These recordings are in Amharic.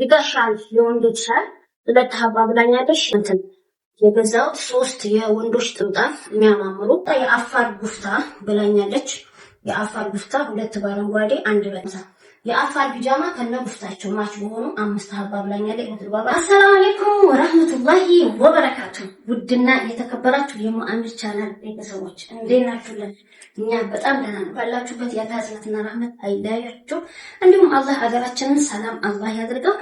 ይገሻል የወንዶች ሻል 2 ሀባ ብላኛለሽ። እንትን የገዛሁት 3 የወንዶች ጥምጣም የሚያማምሩ የአፋር ጉፍታ ብላኛለች። የአፋር ጉፍታ 2 በአረንጓዴ 1 በነጭ የአፋር ቢጃማ ከነ ጉፍታቸው ማች በሆኑ 5 ሀባ ብላኛለች። አሰላሙ አለይኩም ወራህመቱላሂ ወበረካቱ። ውድና የተከበራችሁ የሙአሚር ቻናል ቤተሰቦች እንዴት ናችሁልን? እኛ በጣም ደህና ነን። ባላችሁበት ያላዝነትና ረህመት አይለያችሁ። እንዲሁም አላህ ሀገራችንን ሰላም አላህ ያድርገው።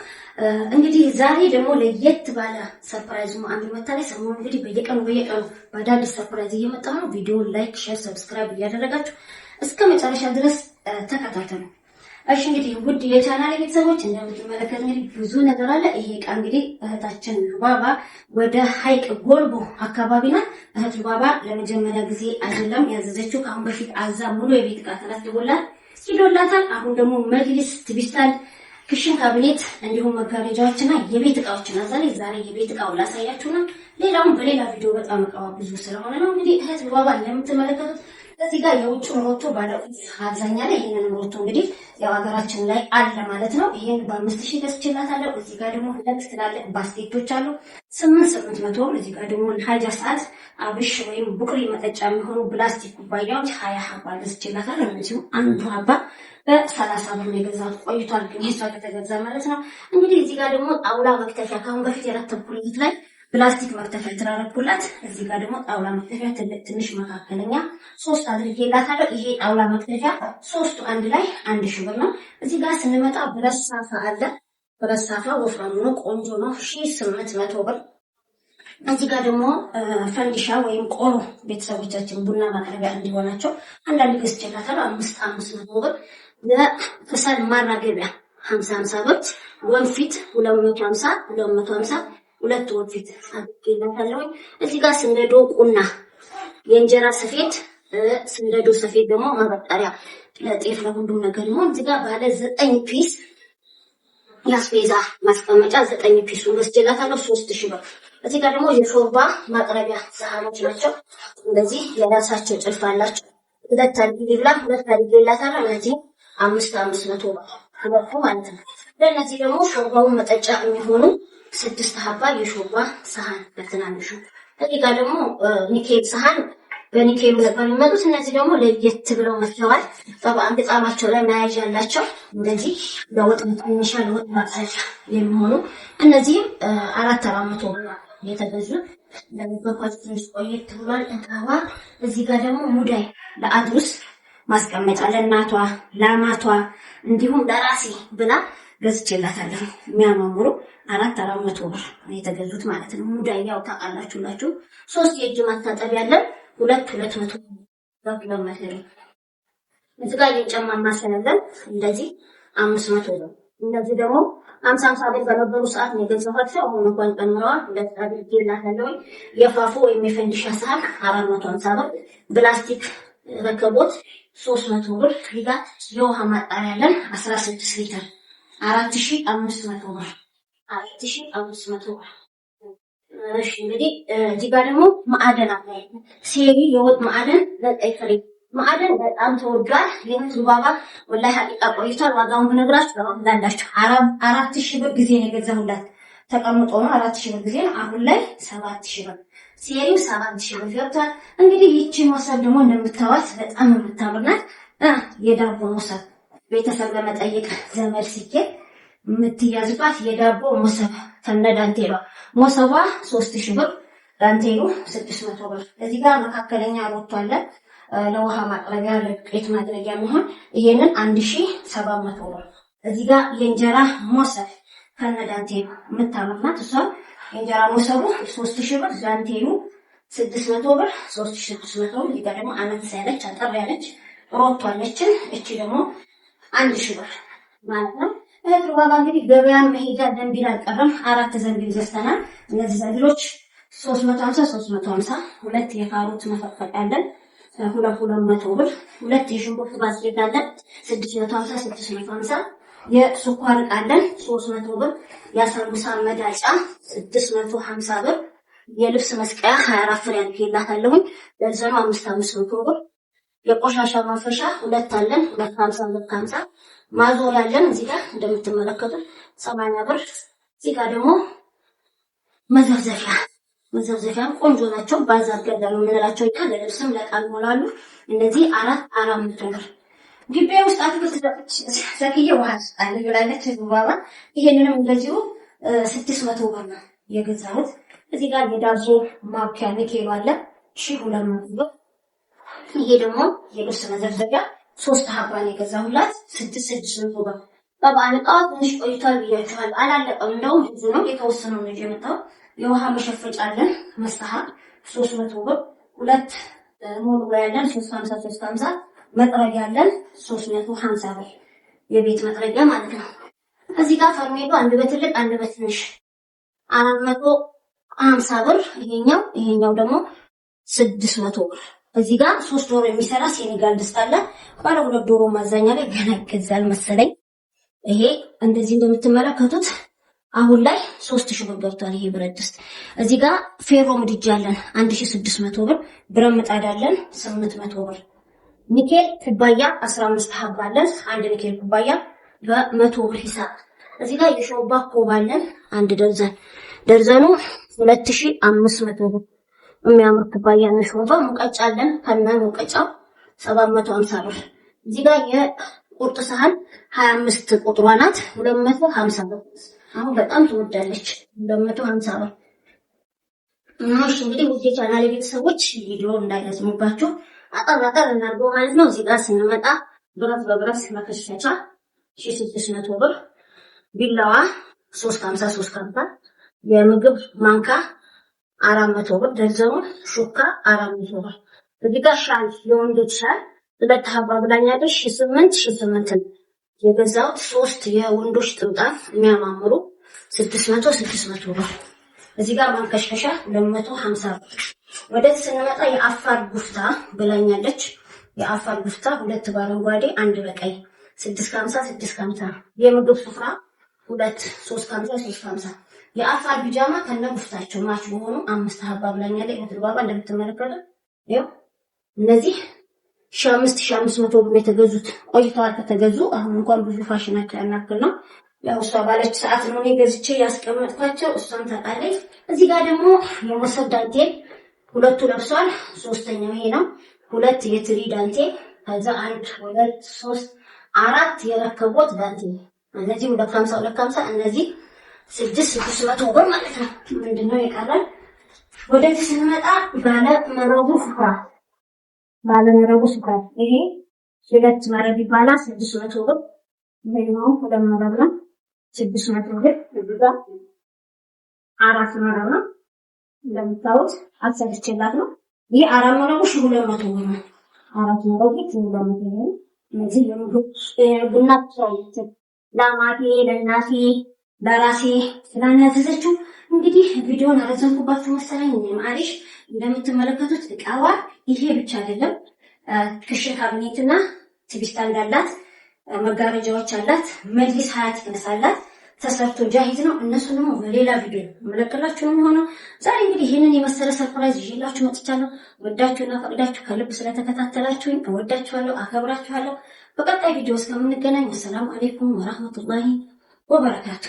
እንግዲህ ዛሬ ደግሞ ለየት ባለ ሰርፕራይዝ ሙአሚር መታለች። ሰሞኑን እንግዲህ በየቀኑ በአዳዲስ ሰርፕራይዝ እየመጣ ነው። ቪዲዮ ላይክ፣ ሼር፣ ሰብስክራይብ እያደረጋችሁ እስከ መጨረሻ ድረስ ተከታተሉ። እሺ እንግዲህ ውድ የቻናል ቤተሰቦች እንደምትመለከቱ እንግዲህ ብዙ ነገር አለ። ይሄ ዕቃ እንግዲህ እህታችን ሉባባ ወደ ሀይቅ ጎልቦ አካባቢ ናት። እህት ሉባባ ለመጀመሪያ ጊዜ አይደለም ያዘዘችው፣ ከአሁን በፊት አዛ ሙሉ የቤት ዕቃ ተረክቦላት ሲዶላታል። አሁን ደግሞ መጅሊስ፣ ትቢስታል፣ ክሽን ካቢኔት እንዲሁም መጋረጃዎችና የቤት ዕቃዎችን አዛለች። ዛሬ የቤት ዕቃው ላሳያችሁ ነው። ሌላውን በሌላ ቪዲዮ በጣም ዕቃዋ ብዙ ስለሆነ ነው። እንግዲህ እህት ሉባባ እንደምትመለከቱት እዚህ ጋር የውጭ ሮቶ ባለቁት አብዛኛ ላይ ይሄንን ሮቶ እንግዲህ ያው ሀገራችን ላይ አለ ማለት ነው። ይሄን በ5000 ገዝቼላታለሁ። እዚህ ጋር ደግሞ ሁለት ትላልቅ ባስኬቶች አሉ 800። እዚህ ጋር ደግሞ ሀጃ ሰዓት አብሽ ወይም ቡቅሪ መጠጫ የሚሆኑ ፕላስቲክ ኩባያዎች 20 ሀባ ገዝቼላታለሁ። እነዚሁ አንዱ ሀባ በ30 ብር የገዛሁት ቆይቷል፣ ግን ይሄ ከተገዛ ማለት ነው። እንግዲህ እዚህ ጋር ደግሞ ጣውላ መክተፊያ ካሁን በፊት የረተብኩለት ላይ ፕላስቲክ መክተፊያ ተራረኩላት። እዚህ ጋር ደግሞ ጣውላ መክተፊያ ትንሽ መካከለኛ 3 አድርጌላታለሁ። ይሄ ጣውላ መክተፊያ 3ቱ አንድ ላይ 1000 ብር ነው። እዚህ ጋር ስንመጣ ብረት ሳፋ አለ። ብረት ሳፋ ወፍራም ነው፣ ቆንጆ ነው፣ 1800 ብር። እዚህ ጋር ደግሞ ፈንዲሻ ወይም ቆሎ ቤተሰቦቻችን ቡና ማቅረቢያ እንዲሆናቸው አንዳንድ ገዝቼላታለሁ 500 ብር። ለከሰል ማራገቢያ 50 ብር። ወንፊት 250 2 ወንፊት አድርጌላታለሁ። እዚህ ጋር ስንደዶ ቁና የእንጀራ ሰፌድ፣ ስንደዶ ሰፌድ ደግሞ ማበጠሪያ ለጤፍ ለሁሉም ነገር ይሆን። እዚህ ጋር ባለ 9 ፒስ ያስቤዛ ማስቀመጫ 9 ፒስ ገዝቼላታለሁ 3000 ብር። እዚህ ጋር ደግሞ የሾርባ ማቅረቢያ ሳህኖች ናቸው። እንደዚህ የራሳቸው ጭልፍ አላቸው። 2 አድርጌላታለሁ። እነዚህ 500 ብር ማለት ነው። ለእነዚህ ደግሞ ሾርባውን መጠጫ የሚሆኑ 6 ሀባ የሾርባ ሳህን በትናንሹ። እዚህ ጋር ደግሞ ኒኬል ሳህን በኒኬሉ ነበር የሚመጡት። እነዚህ ደግሞ ለየት ብለው መጥተዋል። ጠባን ግጣማቸው ላይ መያዣ ያላቸው እንደዚህ ለወጥ መጥነሻ ለወጥ ማሳያ የሚሆኑ እነዚህም 400 ብር የተገዙ። ለሚበቋት ትንሽ ቆየት ብሏል እንካዋ። እዚህ ጋር ደግሞ ሙዳይ ለአድሩስ ማስቀመጫ ለእናቷ ለአማቷ እንዲሁም ለራሴ ብላ ገዝቼላታለሁ። የሚያማምሩ 400 ብር የተገዙት ማለት ነው። ሙዳይ ያው ታውቃላችሁላችሁ። 3 የእጅ ማታጠቢያ ያለን 200 ብር ማለት። እዚህ ጋር የጨማ ማሰላለን እንደዚህ 500 ብር። እነዚህ ደግሞ 50 ብር በነበሩ ሰዓት ነው የገዛኋቸው። አሁን እንኳን ጨምረዋል። 2 አድርጌላታለሁ። የፋፎ ወይም የፈንዲሻ ሰዓት 450 ብር። ፕላስቲክ ረከቦት 300 ብር። እዚህ ጋር የውሃ ማጣሪያ ያለን 16 ሊትር 4500 ብር 4500 ብር። እሺ እንግዲህ እዚህ ጋር ደግሞ ማዕደን አለ። ሴሪ የወጥ ማዕደን ለቀይ ፍሬ ማዕደን በጣም ተወዷል። የእህት ሉባባ ወላሂ ሀቂቃ ቆይቷል። ዋጋውን ብነግራችሁ እንዳላችሁ 4000 ብር ጊዜ ነው የገዛሁላት። ተቀምጦ ነው 4000 ብር ጊዜ ነው። አሁን ላይ 7000 ብር ሴሪው 7000 ብር ገብቷል። እንግዲህ ይቺ ሞሰብ ደግሞ እንደምታዋት በጣም የምታምር ናት። የዳቦ ሞሰብ ቤተሰብ ለመጠየቅ ዘመድ ሲኬድ የምትያዝባት የዳቦ ሞሰብ ከነዳንቴሏ ሞሰቧ 3000 ብር፣ ዳንቴሉ 600 ብር። እዚህ ጋር መካከለኛ ሮቶ አለ ለውሃ ማቅረቢያ ለዱቄት ማድረጊያ የሚሆን ይሄንን 1700 ብር። እዚህ ጋር የእንጀራ ሞሰብ ከነዳንቴሉ የምታምር ናት። እሷ የእንጀራ ሞሰቡ 3000 ብር፣ ዳንቴሉ 600 ብር 3600 ብር። እዚህ ጋር ደግሞ አነስ ያለች አጠር ያለች ሮቶ አለችን። እቺ ደግሞ 1000 ብር ማለት ነው። እህት ሉባባ እንግዲህ ገበያ መሄጃ ዘንቢል አልቀረም። 4 ዘንቢል ገዝተናል። እነዚህ ዘንቢሎች 350 2 የካሮት መፈቀቅ አለን 200 ብር። 2 የሽንኩርት ባስኬት አለን 650 የስኳር ዕቃ አለን 300 ብር። የሳምቡሳ መዳጫ 650 ብር። የልብስ መስቀያ 24 ፍሬ አድርጌላታለሁ ደርዘኑ 500 ብር። የቆሻሻ ማፈሻ 2 አለን 250 ማዞሪያ አለን። እዚህ ጋር እንደምትመለከቱት 80 ብር። እዚህ ጋር ደግሞ መዘፍዘፊያ ቆንጆ ናቸው። ባዛር ገዛ ነው የምንላቸው እኛ ለልብስም ለቃል ይሞላሉ። እነዚህ 400 ብር። ግቢ ውስጥ አትክልት ዘክዬ ውሃ አለ ብላለች ባባ። ይሄንንም እንደዚሁ 600 ብር ነው የገዛሁት። እዚህ ጋር የዳቦ ማብኪያ ኒኬል አለ 1200 ብር። ይሄ ደግሞ የልብስ መዘፍዘፊያ 3 ሀባ ነው የገዛሁላት 600 ብር። በበዓል ዕቃ ትንሽ ቆይቷል ብያችኋል። አላለቀም፣ እንደውም ብዙ ነው የተወሰነው ነው የመጣው። የውሃ መሸፈጫ አለን መስታሃ 300 ብር። 2 ሙሉ ያለን 350 መጥረጊያ አለን 350 ብር። የቤት መጥረጊያ ማለት ነው። እዚህ ጋር ፈርሜሎ አንድ በትልቅ አንድ በትንሽ 450 ብር። ይሄኛው ደግሞ 600 ብር። እዚህ ጋር 3 ዶሮ የሚሰራ ሴኔጋል ድስት አለ። ባለ 2 ዶሮ ማዛኛ ላይ ገና ይገዛል መሰለኝ። ይሄ እንደዚህ እንደምትመለከቱት አሁን ላይ 3000 ብር ገብቷል። ይሄ ብረት ድስት። እዚህ ጋር ፌሮ ምድጃ አለን 1600 ብር። ብረት ምጣድ አለን 800 ብር። ኒኬል ኩባያ 15 ሀባ አለን። አንድ ኒኬል ኩባያ በ100 ብር ሂሳብ። እዚህ ጋር የሾርባ ኮባ አለን አንድ ደርዘኑ 2500 ብር። የሚያምር ኩባያ ነው ሾርባ። ሙቀጫ አለን ከነ ሙቀጫው 750 ብር። እዚህ ጋር የቁርጥ ሳህን 25 ቁጥሯ ናት 250 ብር። አሁን በጣም ትወዳለች 250 ብር። እሺ እንግዲህ ውድ የቻናሌ ቤተሰቦች ቪዲዮ እንዳይረዝምባችሁ አጠር እናድርገው ማለት ነው። እዚህ ጋር ስንመጣ ብረት በብረት መከሸቻ 1600 ብር። ቢላዋ 350 የምግብ ማንካ 400 ብር ደርዘኑ። ሹካ 400 ብር። እዚህ ጋር ሻል የወንዶች ሻል 2 ሀባ ብላኛለች 8 የገዛሁት 3 የወንዶች ጥምጣም የሚያማምሩ 600 ብር። እዚህ ጋር ማንከሽከሻ 250 ብር። ወደዚህ ስንመጣ የአፋር ጉፍታ ብላኛለች። የአፋር ጉፍታ 2 በአረንጓዴ 1 በቀይ 650 የምግብ ስፍራ 2 350 የአፋር ቢጃማ ከነ ጉፍታቸው ማች በሆኑ 5 ሀባ ብላኛለች። የምትባባ እንደምትመለከቱት ይኸው እነዚህ 1500 ብር የተገዙት ቆይተዋል ከተገዙ። አሁን እንኳን ብዙ ፋሽናቸው ያናክል ነው። ያው እሷ ባለች ሰዓት ነው እኔ ገዝቼ ያስቀመጥኳቸው፣ እሷም ታውቃለች። እዚህ ጋር ደግሞ የመሶብ ዳንቴል 2 ለብሷል። 3ኛው ይሄ ነው። 2 የትሪ ዳንቴል ከዛ 1 2 3 4 የረከቦት ዳንቴል እነዚህ 250 እነዚህ 600 ብር ማለት ነው። ምንድነው የቀረን? ወደዚህ ስንመጣ ባለ መረቡ ስፍራ ይሄ 2 መረብ ይባላል 600 ብር። ይሄኛው 2 መረብ ነው 600 ብር። እዚህ ጋር 4 መረብ ነው እንደምታዩት አሰልችላት ነው። ይሄ 4 መረቡ 200 ብር ነው። 4 መረቡ 200 ብር ነው። እነዚህ ቡና ለማቴ ለእናቴ ለራሴ ስላናዘዘችው እንግዲህ ቪዲዮን አረዘምኩባችሁ መሰለኝ። ማሪሽ እንደምትመለከቱት እቃዋ ይሄ ብቻ አይደለም። ክሽን ካቢኔትና ቲቪ ስታንድ አላት፣ መጋረጃዎች አላት፣ መጅሊስ ሀያት ይነሳላት ተሰርቶ ጃሂዝ ነው። እነሱ ደግሞ በሌላ ቪዲዮ መለከላችሁ ነው የሚሆነው። ዛሬ እንግዲህ ይሄንን የመሰለ ሰርፕራይዝ ይዤላችሁ መጥቻለሁ። ወዳችሁና ፈቅዳችሁ ከልብ ስለተከታተላችሁኝ እወዳችኋለሁ፣ አከብራችኋለሁ። በቀጣይ ቪዲዮ እስከምንገናኝ ሰላም አለይኩም ወራህመቱላሂ ወበረካቱ።